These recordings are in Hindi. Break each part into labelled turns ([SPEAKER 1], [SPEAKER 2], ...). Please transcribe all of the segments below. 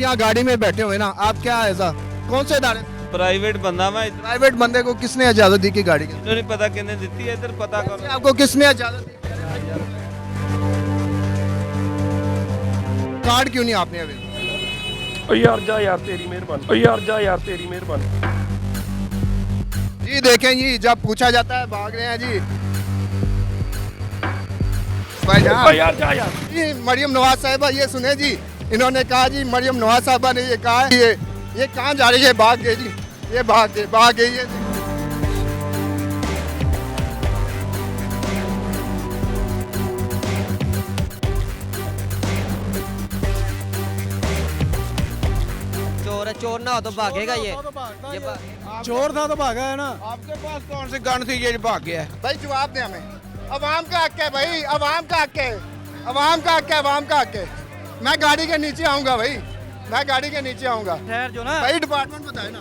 [SPEAKER 1] आप यहाँ गाड़ी में बैठे हुए ना, आप क्या ऐसा कौन से इदारे?
[SPEAKER 2] प्राइवेट बंदा मैं इतना
[SPEAKER 1] प्राइवेट बंदे को किसने इजाजत दी कि गाड़ी की?
[SPEAKER 2] नहीं पता किन्ने दी है, इधर पता करो।
[SPEAKER 1] आपको किसने इजाजत दी? कार्ड क्यों नहीं आपने अभी?
[SPEAKER 3] ओ यार जा यार तेरी मेहरबानी, ओ यार जा यार तेरी मेहरबानी।
[SPEAKER 1] जी देखें जी, जब पूछा जाता है भाग रहे हैं जी भाईजान।
[SPEAKER 3] ओ यार जा यार।
[SPEAKER 1] जी मरियम नवाज साहिबा ये सुने जी, इन्होंने कहा जी, मरियम नवाज साहिबा ने ये कहा है, ये कहाँ जा रही है? भाग गए जी, ये भाग गई है।
[SPEAKER 4] चोर है, चोर ना हो तो भागेगा ये
[SPEAKER 5] चोर था तो भागा है ना।
[SPEAKER 6] आपके पास कौन सी गन थी ये भाग गया?
[SPEAKER 1] भाई जवाब दें हमें, अवाम का हक है भाई, अवाम का हक है, अवाम का हक है, अवाम का हक है। मैं गाड़ी के नीचे आऊंगा भाई, मैं गाड़ी के नीचे आऊंगा
[SPEAKER 5] ठहर जो ना
[SPEAKER 1] भाई। डिपार्टमेंट बताए ना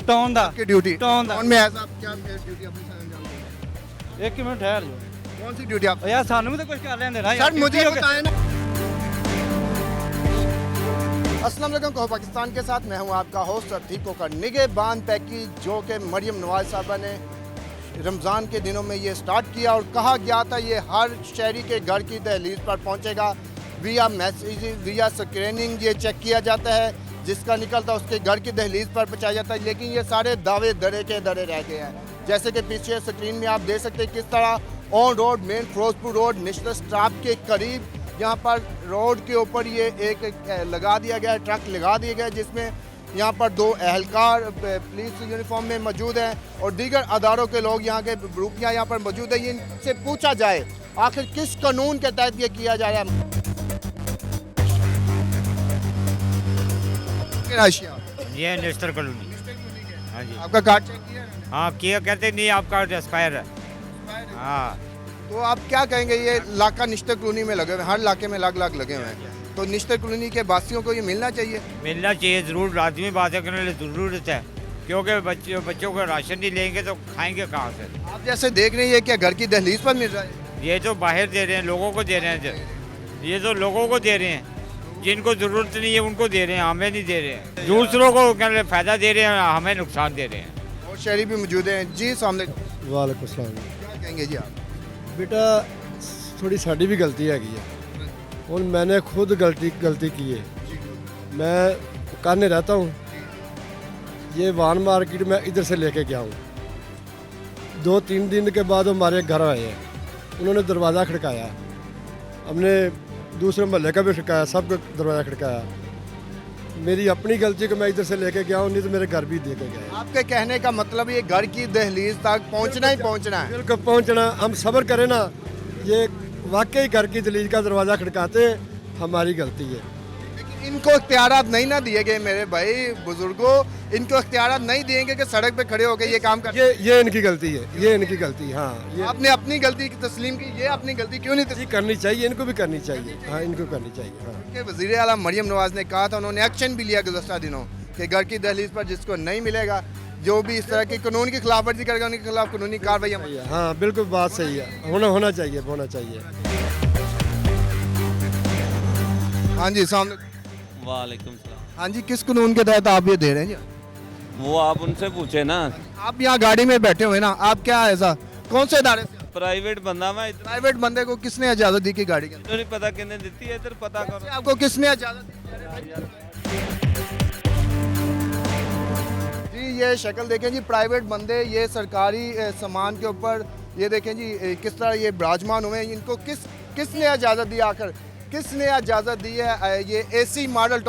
[SPEAKER 5] टोन दा
[SPEAKER 1] आपकी ड्यूटी,
[SPEAKER 5] टोन दा
[SPEAKER 1] कौन में ऐसा क्या ड्यूटी अपनी साथ अंजाम देंगे?
[SPEAKER 5] एक मिनट ठहर जो
[SPEAKER 1] कौन सी ड्यूटी आप?
[SPEAKER 5] ओ यार सानू भी तो कुछ कर लेंदे ना
[SPEAKER 1] सर मुझे
[SPEAKER 5] ड्यूटी हो
[SPEAKER 1] बताएं ना। अस्सलाम वालेकुम, कहो पाकिस्तान के साथ मैं हूं आपका होस्ट अतीक कोकर। निगहबान पैकेज जो कि मरियम नवाज साहबा ने रमज़ान के दिनों में ये स्टार्ट किया और कहा गया था ये हर शहरी के घर की दहलीज पर पहुंचेगा। विया मैसेज विया स्क्रीनिंग ये चेक किया जाता है, जिसका निकलता उसके घर की दहलीज पर पहुंचाया जाता है। लेकिन ये सारे दावे दरे के दरे रह गए हैं। जैसे कि पीछे स्क्रीन में आप देख सकते हैं किस तरह on road main Firozpur road national staff के करीब यहाँ पर रोड के ऊपर ये एक लगा दिया गया है, ट्रक लगा दिया गया है, जिसमें यहाँ पर 2 एहलकार पुलिस यूनिफॉर्म में मौजूद हैं और दीगर अदारों के लोग यहाँ के ग्रुपियाँ यहाँ पर मौजूद है। इनसे पूछा जाए आखिर किस कानून के तहत ये किया जा रहा है।
[SPEAKER 7] ये नेशनल कॉलोनी। हाँ जी।
[SPEAKER 1] आपका कार्ड चेक किया है?
[SPEAKER 7] हाँ किया, कहते नहीं आपका एक्सपायर है। हाँ
[SPEAKER 1] तो आप क्या कहेंगे, ये इलाका निश्चित कॉलोनी में लगे हुए हैं, हर इलाके में अलग अलग लगे हुए हैं, तो निश्चित कॉलोनी के वासियों को ये मिलना चाहिए?
[SPEAKER 7] मिलना चाहिए ज़रूर, लाजमी बात है, करने ज़रूरत है, क्योंकि बच्चों को राशन नहीं लेंगे तो खाएंगे कहाँ से?
[SPEAKER 1] आप जैसे देख रहे हैं ये क्या घर की दहलीज पर मिल रहा है?
[SPEAKER 7] ये तो बाहर दे रहे हैं, लोगों को दे रहे हैं, ये तो लोगों को दे रहे हैं, जिनको ज़रूरत नहीं है उनको दे रहे हैं, हमें नहीं दे रहे हैं। दूसरों को फ़ायदा दे रहे हैं, हमें नुकसान दे रहे हैं।
[SPEAKER 1] और शहरी भी मौजूद हैं जी, सामने
[SPEAKER 5] वालेकुम सलाम।
[SPEAKER 1] क्या कहेंगे जी आप?
[SPEAKER 5] बेटा थोड़ी साड़ी भी गलती हैगी है और मैंने खुद गलती की है। मैं कान्हे रहता हूँ, ये वान मार्केट में इधर से लेके गया हूँ। 2-3 दिन के बाद हमारे घर आए हैं, उन्होंने दरवाज़ा खड़काया, हमने दूसरे मोहल्ले का भी खड़काया, सबका दरवाज़ा खड़काया। मेरी अपनी गलती को मैं इधर से लेके गया हूँ, नहीं तो मेरे घर भी दे के गए।
[SPEAKER 1] आपके कहने का मतलब ये घर की दहलीज तक पहुंचना ही पहुंचना है?
[SPEAKER 5] बिल्कुल पहुँचना, हम सब्र करें ना। ये वाकई घर की दहलीज का दरवाज़ा खड़काते हमारी गलती है।
[SPEAKER 1] लेकिन इनको इख्तियारात नहीं ना दिए गए मेरे भाई बुजुर्गों, इनको इख्तियारात नहीं दिएंगे कि सड़क पे खड़े होकर ये काम कर।
[SPEAKER 5] ये इनकी गलती है, ये इनकी गलती है। हाँ ये
[SPEAKER 1] आपने अपनी गलती की तस्लीम की, ये अपनी गलती क्यों नहीं तस्लीम?
[SPEAKER 5] करनी चाहिए, इनको भी करनी चाहिए। हाँ इनको करनी चाहिए। हाँ
[SPEAKER 1] के वज़ीर आला मरियम नवाज ने कहा था, उन्होंने एक्शन भी लिया गुज़श्ता दिनों कि घर की दहलीज पर जिसको नहीं मिलेगा, जो भी इस तरह की कानून की खिलाफवर्जी करेगा उनके खिलाफ कानूनी कार्रवाई।
[SPEAKER 5] हाँ बिल्कुल बात सही है, होना चाहिए, होना चाहिए।
[SPEAKER 1] हाँ जी सामने।
[SPEAKER 2] वालेकुम सलाम।
[SPEAKER 1] हाँ जी, किस कानून के तहत आप ये दे रहे हैं जी?
[SPEAKER 2] वो आप उनसे पूछे ना।
[SPEAKER 1] आप यहाँ गाड़ी में बैठे हुए ना, आप क्या ऐसा कौन से इदारे से?
[SPEAKER 2] प्राइवेट बंदा मैं इतना
[SPEAKER 1] प्राइवेट बंदे को किसने इजाजत दी कि गाड़ी के?
[SPEAKER 2] नहीं पता किन्ने दी है, इधर पता करो।
[SPEAKER 1] आपको किसने इजाजत दी? जी ये शक्ल देखें जी, प्राइवेट बंदे ये सरकारी सामान के ऊपर ये देखें जी किस तरह ये विराजमान हुए हैं। इनको किसने इजाज़त दी, आखिर किसने इजाज़त दी है? ये एसी मॉडल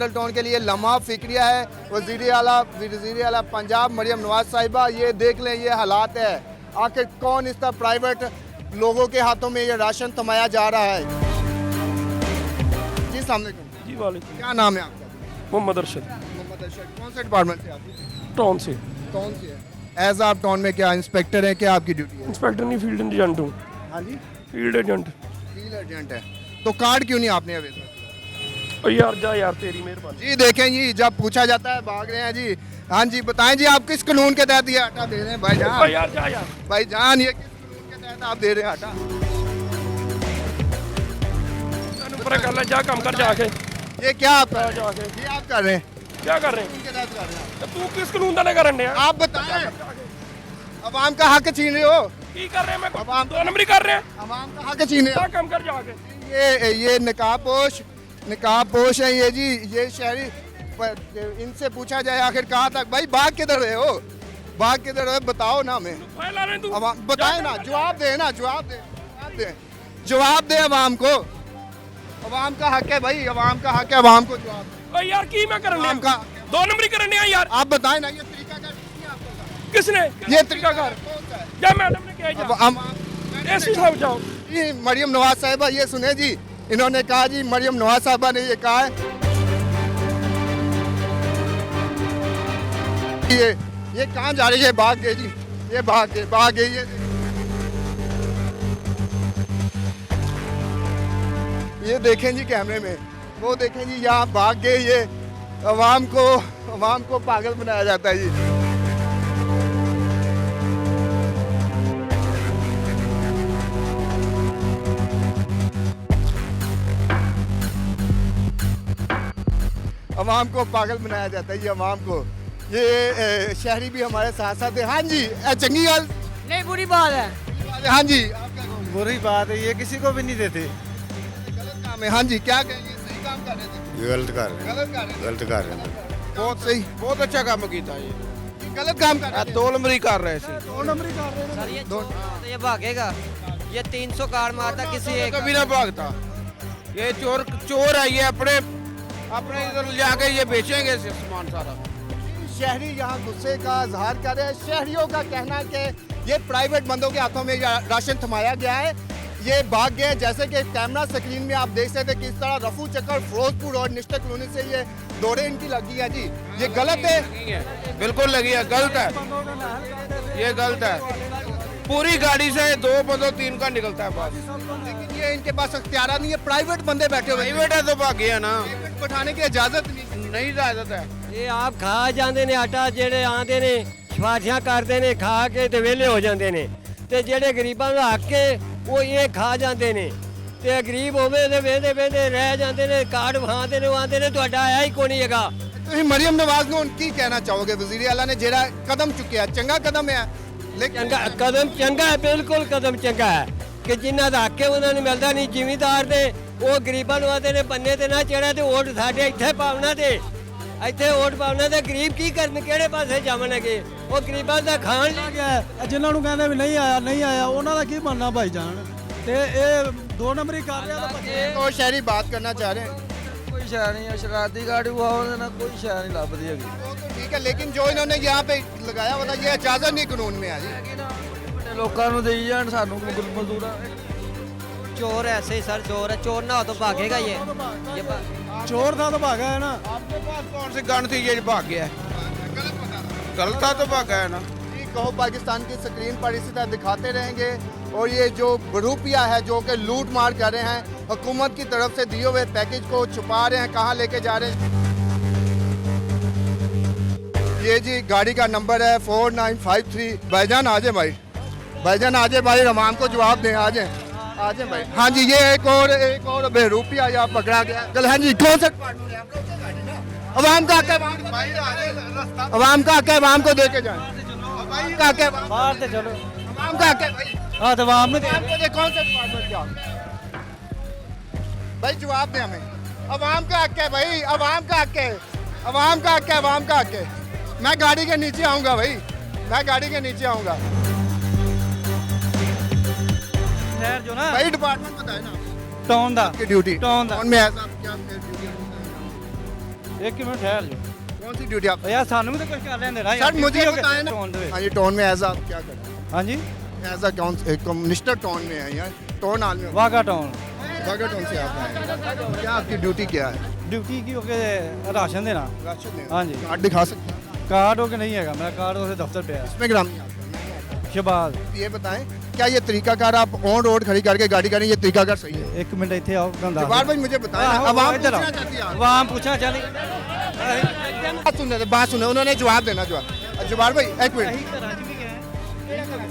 [SPEAKER 1] टाउन के लिए लम्हा फिक्रिया है। वज़ीर आला पंजाब मरियम नवाज साहिबा, ये देख लें ये हालात है। आखिर कौन इस तरह प्राइवेट लोगों के हाथों में ये राशन थमाया जा रहा है? जी सामने
[SPEAKER 3] जी वालेकुम।
[SPEAKER 5] क्या नाम है आपका?
[SPEAKER 3] मोहम्मद अरशद,
[SPEAKER 1] मोहम्मद अरशद। कौन से डिपार्टमेंट से आप?
[SPEAKER 3] टाउन से।
[SPEAKER 1] कौन सी है? एज आप टाउन में क्या इंस्पेक्टर है, क्या आपकी ड्यूटी है?
[SPEAKER 3] इंस्पेक्टर नहीं, फील्ड एजेंट हूँ।
[SPEAKER 1] हाँ जी,
[SPEAKER 3] फील्ड एजेंट।
[SPEAKER 1] फील्ड एजेंट है। तो कार्ड क्यों नहीं आपने अभी तक?
[SPEAKER 3] ओ यार जा यार तेरी मेहरबानी।
[SPEAKER 1] जी देखें जी, जब पूछा जाता है भाग रहे हैं जी। हाँ जी बताएं जी, आप किस कानून के तहत ये आटा दे रहे हैं
[SPEAKER 3] ओ
[SPEAKER 1] भाईजान?
[SPEAKER 3] यार जा यार।
[SPEAKER 1] भाईजान ये किस कानून के तहत आप दे रहे हैं आटा?
[SPEAKER 3] तैनूं परा कर ले, जा काम कर जाके।
[SPEAKER 1] ये क्या आप कर रहे
[SPEAKER 3] जाके
[SPEAKER 1] हैं? ये आप कर रहे हैं,
[SPEAKER 3] क्या कर रहे हैं
[SPEAKER 1] इनके साथ कर रहे हैं
[SPEAKER 3] ਤੇ ਤੂੰ ਕਿਸ ਕਾਨੂੰਨ ਦਾ ਨੇ ਕਰਨ ਡਿਆ
[SPEAKER 1] आप बताएं, अवाम का हक छीन रहे हो,
[SPEAKER 3] ਕੀ ਕਰ ਰਿਹਾ ਮੈਂ
[SPEAKER 1] अब आप-
[SPEAKER 3] ਦੋ ਨੰਬਰੀ ਕਰ ਰਿਹਾ
[SPEAKER 1] अवाम का हक छीन रहे
[SPEAKER 3] क्या
[SPEAKER 1] हो।
[SPEAKER 3] काम कर जाके
[SPEAKER 1] ये निकाब पोश है ये जी, ये शहरी इनसे पूछा जाए आखिर कहाँ तक, भाई भाग किधर रहे हो, भाग किधर रहे हो, बताओ ना हमें,
[SPEAKER 3] ਫੈਲਾ ਰਹੇ ਤੂੰ
[SPEAKER 1] अवाम बताए ना, जवाब दे ना, जवाब दे अवाम को, अवाम का हक है भाई, अवाम का हक है, अवाम को जवाब दे।
[SPEAKER 3] ਓ ਯਾਰ ਕੀ ਮੈਂ ਕਰਨ
[SPEAKER 1] अवाम
[SPEAKER 3] ਡਿਆ
[SPEAKER 1] का
[SPEAKER 3] ਦੋ ਨੰਬਰੀ ਕਰਨ ਡਿਆ ਯਾਰ
[SPEAKER 1] आप बताएं ना, ये तरीका क्या है आपका?
[SPEAKER 3] ਕਿਸਨੇ
[SPEAKER 1] ये
[SPEAKER 3] ਤਰੀਕਾ
[SPEAKER 1] तरीका
[SPEAKER 3] ਕਰ ਜਾਂ ਮੈਡਮ ਨੇ ਕਿਹਾ
[SPEAKER 1] अब
[SPEAKER 3] ਜਾ
[SPEAKER 1] हम
[SPEAKER 3] ਐਸੀ ਸਾਹਿਬ ਜਾਓ
[SPEAKER 1] जी मरियम नवाज साहिबा ये सुने जी, इन्होंने कहा जी, मरियम नवाज साहिबा ने ये कहा है, ये कहाँ जा रही है, भाग गए जी, ये भाग गए ये देखें जी कैमरे में, वो देखें जी, यहाँ भाग गए ये, अवाम को पागल बनाया जाता है जी। अवाम को पागल बनाया जाता है, ये अवाम को, ये शहरी भी हमारे साथ साथ है। हाँ जी, चंगी गल,
[SPEAKER 4] नहीं बुरी बात है।
[SPEAKER 1] हाँ जी, आप क्या कहोगे?
[SPEAKER 5] बुरी बात है, ये किसी को भी नहीं देते।
[SPEAKER 1] गलत काम है। हाँ जी, क्या कहेंगे, सही काम कर रहे थे,
[SPEAKER 5] गलत कर रहे
[SPEAKER 1] गलत कर रहे थे,
[SPEAKER 5] गलत कर रहे
[SPEAKER 1] बहुत सही,
[SPEAKER 6] ਬਹੁਤ ਅੱਛਾ ਕੰਮ ਕੀਤਾ ਜੀ
[SPEAKER 1] गलत काम कर
[SPEAKER 6] ਆ
[SPEAKER 1] रहे थे।
[SPEAKER 6] 2 ਨੰਬਰੀ ਕਰ ਰਹੇ ਸੀ
[SPEAKER 4] सर ये चोर तो ये भागेगा, ये 300 कार मारता किसी एक
[SPEAKER 6] कभी ना भागता ये चोर है, ये अपने इधर ले जाके ये बेचेंगे सामान सारा।
[SPEAKER 1] शहरी यहाँ गुस्से का इजहार कर रहे हैं। शहरियों का कहना है कि ये प्राइवेट बंदों के हाथों में राशन थमाया गया है, ये भाग गए। जैसे कि कैमरा स्क्रीन में आप देख सकते हैं किस तरह रफू चक्कर फिरोजपुर और निश्चित कॉलोनी से ये दौड़े इनकी लगी है जी, ये गलत है।
[SPEAKER 6] लगी है, बिल्कुल लगी है, गलत है, ये गलत है। पूरी गाड़ी से 2 बंदों 3 का निकलता है बस।
[SPEAKER 1] लेकिन ये इनके पास अख्तियार नहीं है, प्राइवेट बंदे बैठे हुए हैं,
[SPEAKER 6] प्राइवेट है तो भागे है ना,
[SPEAKER 1] प्राइवेट बैठाने की इजाजत नहीं।
[SPEAKER 6] इजाजत है।
[SPEAKER 8] ਇਹ ਆਪ ਖਾ ਜਾਂਦੇ ਨੇ ਆਟਾ, ਜਿਹੜੇ ਆਂਦੇ ਨੇ ਸਿਫਾਰਸ਼ਾਂ ਕਰਦੇ ਨੇ, ਖਾ ਕੇ ਤੇ ਵਿਹਲੇ ਹੋ ਜਾਂਦੇ ਨੇ, ਤੇ ਜਿਹੜੇ ਗਰੀਬਾਂ ਨੂੰ ਹੱਕ ਕੇ ਉਹ ਇਹ ਖਾ ਜਾਂਦੇ ਨੇ, ਤੇ ਗਰੀਬ ਹੋਵੇ ਤੇ ਵੇਂਦੇ ਵੇਂਦੇ ਰਹਿ ਜਾਂਦੇ ਨੇ, ਕਾਰਡ ਵਿਖਾਉਂਦੇ ਨੇ, ਉਹ ਆਂਦੇ ਨੇ ਤੁਹਾਡਾ ਆਇਆ ਹੀ ਕੋਈ ਨਹੀਂ ਹੈਗਾ।
[SPEAKER 1] ਤੁਸੀਂ ਮਰੀਮ ਨਵਾਜ਼ ਨੂੰ ਕੀ ਕਹਿਣਾ ਚਾਹੋਗੇ? ਵਜ਼ੀਰ ਆਲਾ ਨੇ ਜਿਹੜਾ ਕਦਮ ਚੁੱਕਿਆ ਚੰਗਾ ਕਦਮ ਹੈ, ਲੇਕਿਨ
[SPEAKER 8] ਚੰਗਾ ਕਦਮ ਚੰਗਾ ਹੈ, ਬਿਲਕੁਲ ਕਦਮ ਚੰਗਾ ਹੈ ਕਿ ਜਿਨ੍ਹਾਂ ਦਾ ਹੱਕ ਹੈ ਉਹਨਾਂ ਨੂੰ ਮਿਲਦਾ ਨਹੀਂ। ਜ਼ਿਮੀਂਦਾਰ ਨੇ ਉਹ ਗਰੀਬਾਂ ਨੂੰ ਆਂਦੇ ਨੇ ਬੰਨੇ ਤੇ ਨਾ ਚੜ੍ਹਿਆ ਤੇ ਵੋਟ ਸਾਡੇ ਇੱਥੇ ਪਾਉਣਾ, ਤੇ ਇੱਥੇ ਵੋਟ ਪਾਉਣਾ, ਤੇ ਗਰੀਬ ਕੀ ਕਰਨ, ਕਿਹੜੇ ਪਾਸੇ ਜਾਵਣਗੇ? ਉਹ ਗਰੀਬਾਂ ਦਾ ਖਾਣ ਲਈ
[SPEAKER 9] ਗਿਆ ਜਿਨ੍ਹਾਂ ਨੂੰ ਕਹਿੰਦੇ ਵੀ ਨਹੀਂ ਆਇਆ ਉਹਨਾਂ ਦਾ ਕੀ ਬਣਨਾ ਭਾਈ ਜਾਨ, ਤੇ ਇਹ 2 ਨੰਬਰੀ ਕਰ ਰਿਹਾ ਤਾਂ ਬੱਚੇ
[SPEAKER 1] तो शहरी बात करना चाह रहे हैं,
[SPEAKER 9] ਕੋਈ ਸ਼ਹਿਰ ਨਹੀਂ ਹੈ, ਸ਼ਰਾਰਤੀ ਗਾੜੀ ਉਹਦੇ ਨਾਲ ਕੋਈ ਸ਼ਹਿਰ ਨਹੀਂ ਲੱਭਦੀ ਹੈਗੀ।
[SPEAKER 1] वो तो ठीक है, लेकिन जो इन्होंने यहाँ पे लगाया हुआ था ये इजाजत नहीं कानून में है।
[SPEAKER 9] ਲੋਕਾਂ ਨੂੰ ਦੇਈ ਜਾਣ, ਸਾਨੂੰ ਮਜ਼ਦੂਰਾਂ
[SPEAKER 4] चोर ऐसे ही सर, चोर है, चोर ना हो तो भागेगा ये
[SPEAKER 9] ਚੋਰ ਦਾ ਤਾਂ ਭਾਗਾ ਹੈ ਨਾ।
[SPEAKER 6] आपके पास कौन सी गन थी ये भाग गया है? गलत था तो भागा है ना।
[SPEAKER 1] कहो पाकिस्तान की स्क्रीन पर इसी तरह दिखाते रहेंगे, और ये जो बरूपिया है जो कि लूट मार कर रहे हैं, हुकूमत की तरफ से दिए हुए पैकेज को छुपा रहे हैं, कहाँ लेके जा रहे हैं। ये जी गाड़ी का नंबर है 4953। भाईजान आ जाए, भाईजान आ जाए, भाई रमान को जवाब दें, आ जाए भाई। हाँ जी, ये एक और बहरूपिया यहाँ पकड़ा गया। कल हाँ जी, कौन सा डिपार्टमेंट है? आप लोग क्या गाड़ी ना? अवाम का हक है, अवाम का हक है, अवाम को दे के जाए, अवाम का हक है,
[SPEAKER 9] ਬਾਹਰ ਤੇ ਚਲੋ
[SPEAKER 1] अवाम का हक है भाई।
[SPEAKER 9] ਆ ਤਾਂ ਆਵਾਮ ਨੂੰ
[SPEAKER 1] अवाम को दे, कौन सा डिपार्टमेंट क्या? भाई जवाब दें हमें, अवाम का हक है भाई, अवाम का हक है, अवाम का हक है, अवाम का हक है। मैं गाड़ी के नीचे आऊँगा भाई, मैं गाड़ी के नीचे आऊँगा
[SPEAKER 9] ਸ਼ਹਿਰ ਜੋ ਨਾ
[SPEAKER 1] भाई। डिपार्टमेंट बताए ना
[SPEAKER 9] ਟਾਊਨ ਦਾ
[SPEAKER 1] आपकी ड्यूटी
[SPEAKER 9] टाउन दा।
[SPEAKER 1] कौन में है साहब? क्या ड्यूटी?
[SPEAKER 9] 1 मिनट ठहर जो
[SPEAKER 1] कौन सी ड्यूटी आप?
[SPEAKER 9] ਯਾਰ ਸਾਨੂੰ ਵੀ ਤਾਂ ਕੁਝ ਕਰ ਲੈਂਦੇ ਨਾ
[SPEAKER 1] सर मुझे बताएं ना।
[SPEAKER 9] ਟਾਊਨ ਦੇ ਵਿੱਚ।
[SPEAKER 1] हाँ जी, टोन में एज आप क्या कर रहे हैं?
[SPEAKER 9] ਹਾਂਜੀ
[SPEAKER 1] एज अ कम्युनिस्टर टोन में है यार, टोन आदमी
[SPEAKER 9] ਵਾਗਾ ਟਾਊਨ
[SPEAKER 1] बागा टोन से आप आए हैं। क्या आपकी ड्यूटी क्या है?
[SPEAKER 9] ਡਿਊਟੀ ਕੀ ਹੋ ਕੇ ਰਾਸ਼ਨ ਦੇਣਾ।
[SPEAKER 1] राशन देना।
[SPEAKER 9] हाँ जी।
[SPEAKER 1] कार्ड दिखा सकते हैं?
[SPEAKER 9] ਕਾਰਡ ਹੋ ਕੇ ਨਹੀਂ ਹੈਗਾ, ਮੇਰਾ ਕਾਰਡ ਉਸੇ ਦਫ਼ਤਰ ਪਿਆ ਹੈ।
[SPEAKER 1] इसमें ग्राम नहीं आता।
[SPEAKER 9] ਸ਼ਬਾਜ਼
[SPEAKER 1] ये बताएं, क्या ये तरीकाकार आप ऑन रोड खड़ी करके गाड़ी करें, ये तरीकाकार सही है?
[SPEAKER 9] 1 मिੰट ਇੱਥੇ ਆਓ ਤੁਹਾਨੂੰ
[SPEAKER 1] जवाब भाई मुझे बताएं ना, अवाम
[SPEAKER 9] ਇੱਧਰ
[SPEAKER 1] पूछना चाहती है आप।
[SPEAKER 9] ਆਵਾਮ ਪੁੱਛਣਾ ਚਾਹਦੀ
[SPEAKER 1] बात सुने, उन्होंने जवाब देना। जवाब भाई एक मिनट,
[SPEAKER 9] ਘਰਾਂ 'ਚ ਵੀ ਗਏ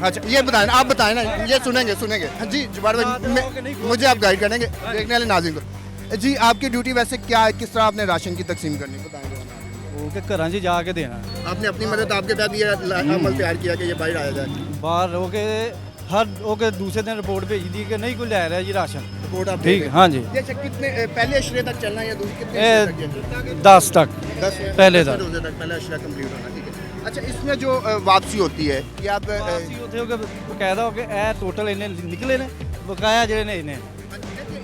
[SPEAKER 1] अच्छा ये बताएं ना, आप बताएं ना, ये सुनेंगे। हाँ जी जवाब भाई, मुझे आप गाइड करेंगे देखने वाले नाज़रीन को। जी आपकी ड्यूटी वैसे क्या है, किस तरह आपने राशन की तकसीम करनी बताएंगे?
[SPEAKER 9] ਉਹ ਕਿ ਘਰਾਂ 'ਚ ਜਾ ਕੇ ਦੇਣਾ
[SPEAKER 1] आपने अपनी मदद आपके तहत ये अमल तैयार किया कि ये बाहर आया जाए,
[SPEAKER 9] ਬਾਹਰ ਹੋ ਕੇ ਹਰ ਉਹ ਕਿ ਦੂਸਰੇ ਦਿਨ ਰਿਪੋਰਟ ਭੇਜਦੀ ਕਿ ਨਹੀਂ ਕੋਈ ਲੈ ਰਿਹਾ ਜੀ ਰਾਸ਼ਨ
[SPEAKER 1] रिपोर्ट आप
[SPEAKER 9] ठीक, हाँ जी।
[SPEAKER 1] ये कितने पहले अशरे तक चलना है या दूसरे कितने अशरे तक
[SPEAKER 9] ਇਹ
[SPEAKER 1] ये?
[SPEAKER 9] 10 तक
[SPEAKER 1] 10
[SPEAKER 9] पहले
[SPEAKER 1] 10
[SPEAKER 9] तक।
[SPEAKER 1] रोजे तक पहला अशरा कंप्लीट होना, ठीक है। अच्छा इसमें जो वापसी होती है कि आप
[SPEAKER 9] ਅਸੀਂ ਉੱਥੇ ਹੋ ਕੇ ਬਕਾਇਦਾ ਹੋ ਕੇ ਇਹ ਟੋਟਲ ਇਹਨੇ ਨਿਕਲੇ ਨੇ ਬਕਾਇਆ ਜਿਹੜੇ ਨੇ ਇਹਨੇ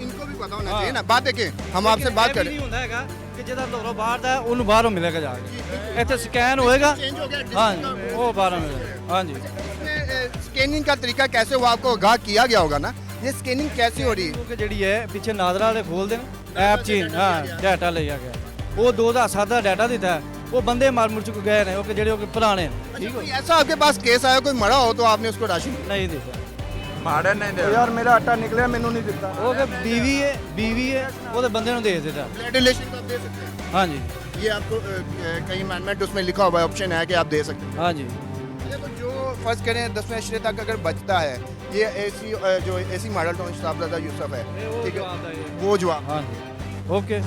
[SPEAKER 1] इनको भी पता होना चाहिए ना। बात है कि हम आपसे बात करें,
[SPEAKER 9] ਨਹੀਂ ਹੁੰਦਾ ਹੈਗਾ ਕਿ ਜਿਹਦਾ ਲੋਰੋ ਬਾਹਰ ਦਾ ਉਹਨੂੰ ਬਾਹਰੋਂ ਮਿਲੇਗਾ ਜਾ ਕੇ ਇੱਥੇ ਸਕੈਨ ਹੋਏਗਾ
[SPEAKER 1] चेंज हो गया
[SPEAKER 9] ਹਾਂ ਉਹ ਬਾਹਰੋਂ ਮਿਲੇਗਾ ਹਾਂ ਜੀ
[SPEAKER 1] स्कैनिंग का तरीका कैसे हुआ आपको आगाह किया गया होगा ना, ये स्कैनिंग कैसे हो रही है?
[SPEAKER 9] ਕਿਉਂਕਿ ਜਿਹੜੀ ਹੈ ਪਿੱਛੇ ਨਾਦਰਾ ਵਾਲੇ ਖੋਲਦੇ ਨੇ ਐਪ 'ਚ ਹਾਂ ਡਾਟਾ ਲਿਆ ਗਿਆ ਉਹ 2007 ਦਾ ਡਾਟਾ ਦਿੱਤਾ ਹੈ, ਉਹ ਬੰਦੇ ਮਰ ਮੁਰ ਚੁੱਕੇ ਗਏ ਨੇ ਉਹ ਕਿ ਜਿਹੜੇ ਉਹ ਕਿ ਪੁਰਾਣੇ ਨੇ ਠੀਕ
[SPEAKER 1] कोई ऐसा आपके पास केस आया कोई मरा हो तो आपने उसको राशन
[SPEAKER 9] ਨਹੀਂ ਦਿੱਤਾ
[SPEAKER 6] ਮਾੜਾ ਨਹੀਂ ਦੇ
[SPEAKER 9] ਯਾਰ ਮੇਰਾ ਆਟਾ ਨਿਕਲਿਆ ਮੈਨੂੰ ਨਹੀਂ ਦਿੱਤਾ ਉਹ ਕਿ ਬੀਵੀ ਹੈ ਉਹਦੇ ਬੰਦੇ ਨੂੰ ਦੇ ਦਿੱਤਾ
[SPEAKER 1] ब्लड रिलेशन आप दे सकते हैं,
[SPEAKER 9] ਹਾਂ ਜੀ
[SPEAKER 1] ये आपको कहीं अमेंडमेंट उसमें लिखा हुआ है, ऑप्शन है कि आप दे सकते हैं।
[SPEAKER 9] ਹਾਂ जी
[SPEAKER 1] अच्छा, तो जो फर्ज करें 10वें अशरे तक अगर बचता है ये एसी जो एसी मॉडल टाउन साहबजादा यूसुफ है, ठीक है, वो जवाब
[SPEAKER 9] ਹਾਂ ਜੀ ਓਕੇ